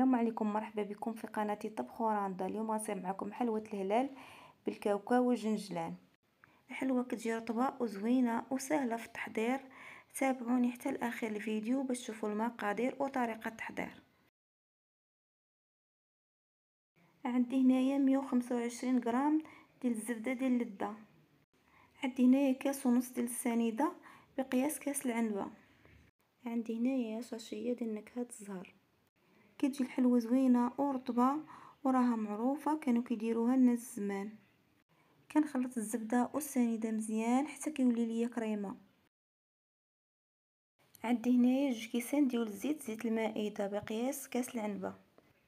السلام عليكم، مرحبا بكم في قناتي طبخ ورندا. اليوم غنصايب معكم حلوة الهلال بالكاوكاو والجنجلان. الحلوة كتجي رطبة وزوينة وسهلة في التحضير. تابعوني حتى لاخر الفيديو باش تشوفوا المقادير وطريقة التحضير. عندي هنايا 125 غرام ديال الزبدة ديال اللدة. عندي هنايا كاس ونص ديال السنيدة بقياس كاس العنبة. عندي هنايا شاشية ديال نكهة الزهر. كتجي الحلوة زوينة ورطبة وراها معروفة، كانوا كيديروها الناس زمان. كنخلط الزبدة والسنيدة مزيان حتى كيولي ليا كريمه. عندي هنايا 2 كيسان ديال زيت المائدة بقياس كاس العنبة.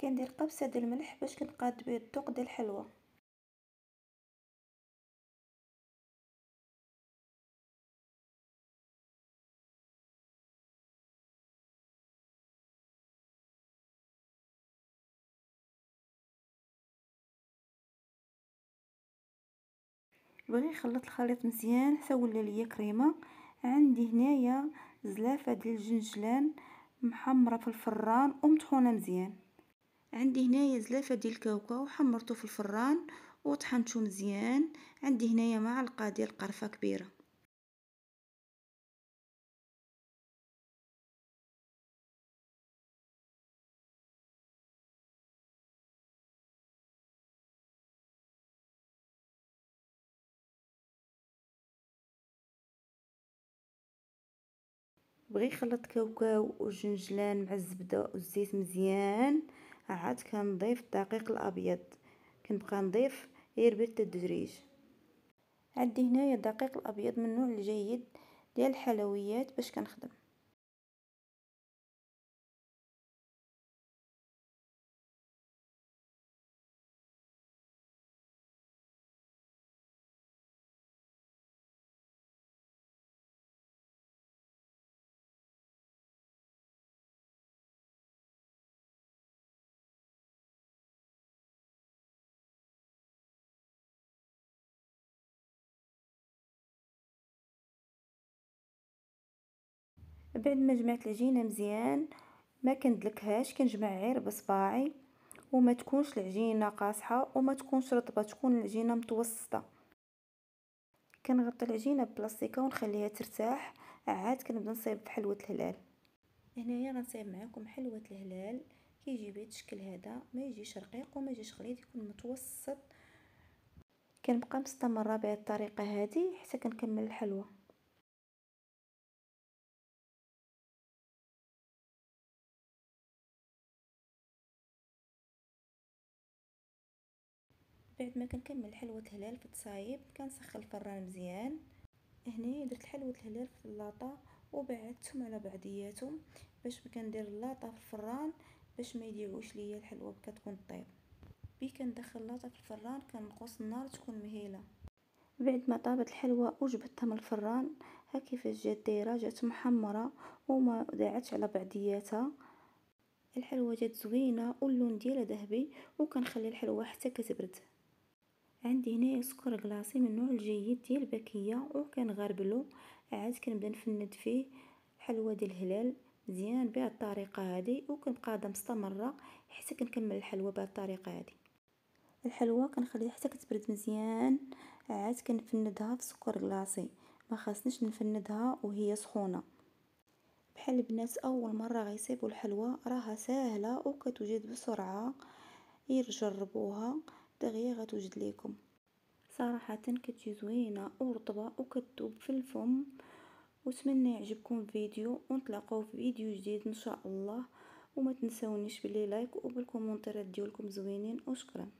كندير قبصه ديال الملح باش كنقاد به الذوق ديال الحلوة. بغي نخلط الخليط مزيان حتى ولا ليا كريمه. عندي هنايا زلافه ديال الجنجلان محمره في الفران ومطحونه مزيان. عندي هنايا زلافه ديال الكاوكاو حمرته في الفران وطحنته مزيان. عندي هنايا معلقه ديال قرفه كبيره. بغي خلط كاوكاو والجنجلان مع الزبده والزيت مزيان. عاد كنضيف الدقيق الابيض، كنبقى نضيف غير بالتدريج. عندي هنايا الدقيق الابيض من النوع الجيد ديال الحلويات باش كنخدم. بعد ما جمعت العجينه مزيان ما كندلكهاش، كنجمع غير بصباعي وما تكونش العجينه قاصحه وما تكونش رطبه، تكون العجينه متوسطه. كنغطي العجينه بلاستيكه ونخليها ترتاح. عاد كنبدا نصايب في حلوه الهلال. هنايا غنصايب معكم حلوه الهلال. كيجي بهذا الشكل هذا، ما يجيش رقيق وما يجيش خليط، يكون متوسط. كنبقى مستمره بهذه الطريقه هذه حتى كنكمل الحلوه. بعد ما كنكمل حلوه الهلال في التصايب كنسخن الفران مزيان. هنا درت حلوه الهلال في اللاطه وبعدتهم على بعضياتهم باش كندير اللاطه في الفران باش ما يضيعوش ليا الحلوه كتكون طيب. بي كندخل اللاطه في الفران كنقص النار تكون مهيله. بعد ما طابت الحلوه وجبدتها من الفران ها كيفاش جات دايره، جات محمره وما داعتش على بعضياتها. الحلوه جات زوينه واللون ديالها ذهبي. وكنخلي الحلوه حتى كتبرد. عندي هنا سكر كلاصي من النوع الجيد ديال الباكيه وكنغربلو. عاد كنبدا نفند فيه الحلوه ديال الهلال مزيان بهذه الطريقه هذه، وكنبقى مستمره حتى كنكمل الحلوه بهذه الطريقه هذه. الحلوه كنخليها حتى كتبرد مزيان. عاد كنفندها في سكر كلاصي، ما خاصنيش نفندها وهي سخونه. بحال البنات اول مره غيصيبوا الحلوه راها ساهله وكتوجد بسرعه، غير جربوها دغيا غتوجد ليكم. صراحه كتجي زوينه ورطبه وكتذوب في الفم. واتمنى يعجبكم الفيديو ونتلاقاو في فيديو جديد ان شاء الله. وما تنسونيش باللي لايك وبالكومونتيرات ديالكم زوينين، وشكرا.